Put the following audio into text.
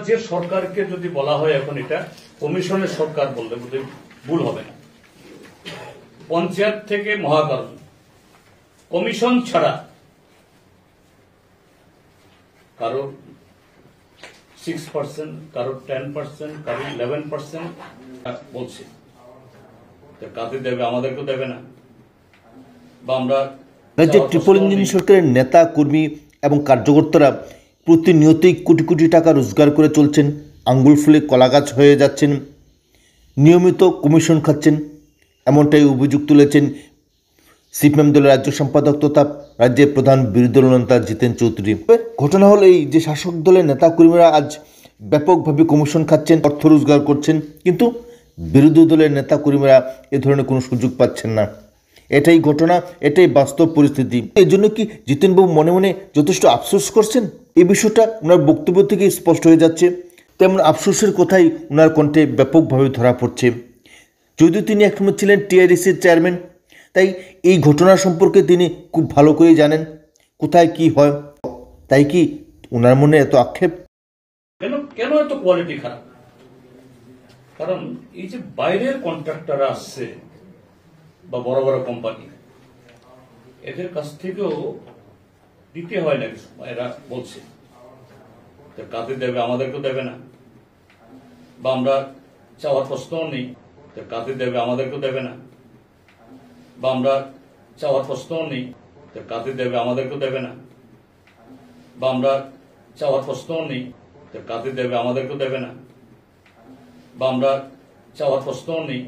যে সরকারকে যদি বলা হয় এখন এটা কমিশনের সরকার বললে বোধহয় ভুল হবে না। পঞ্চায়েত থেকে মহাকরণ কমিশন ছাড়া কারো 6%, কারো 10%, কারো 11% বলছে। কাকে দেবে? আমাদেরকেও দেবে না। বা আমরা রাজ্যের ট্রিপল ইঞ্জিন সরকারের নেতা কর্মী এবং কার্যকর্তারা প্রতিনিয়তই কোটি কোটি টাকা রোজগার করে চলছেন, আঙ্গুল ফুলে কলাগাছ হয়ে যাচ্ছেন, নিয়মিত কমিশন খাচ্ছেন, এমনটাই অভিযোগ তুলেছেন সিপিএম দলের রাজ্য সম্পাদক তথা রাজ্যের প্রধান বিরোধী দলনেতা জিতেন চৌধুরী। ঘটনা হল এই যে শাসক দলের নেতা কর্মীরা আজ ব্যাপকভাবে কমিশন খাচ্ছেন, অর্থ রোজগার করছেন, কিন্তু বিরোধী দলের নেতা কর্মীরা এ ধরনের কোনো সুযোগ পাচ্ছেন না। এটাই ঘটনা, এটাই বাস্তব পরিস্থিতি। এই জন্য কি জিতেনবাবু মনে মনে যথেষ্ট আফসোস করছেন? এই বিষয়টা ওনার বক্তব্য থেকে স্পষ্ট হয়ে যাচ্ছে। তেমন আফসোসের কথাই ওনার কণ্ঠে ব্যাপকভাবে ধরা পড়ছে। যদিও তিনি একসময় ছিলেন টিআরএসির চেয়ারম্যান, তাই এই ঘটনা সম্পর্কে তিনি খুব ভালো করেই জানেন কোথায় কি হয়। তাই কি ওনার মনে এত আক্ষেপ? কেন এত কোয়ালিটি খারাপ? কারণ এই যে বাইরের কন্ট্রাক্টররা আসছে বা বড় বড় কোম্পানি, এদের কাছ থেকেও দিতে হয় না কিছু। এরা বলছে কাকে দেবে? আমাদেরকেও দেবে না। বা আমরা চাওয়ার প্রশ্নও নেই। কাকে দেবে? আমাদেরকেও দেবে না। বা আমরা চাওয়ার প্রশ্নও নেই। কাকে দেবে? আমাদেরকেও দেবে না। বা আমরা চাওয়ার প্রশ্নও নেই। কাকে দেবে? আমাদেরকেও দেবে না। বা আমরা চাওয়ার প্রশ্নও নেই।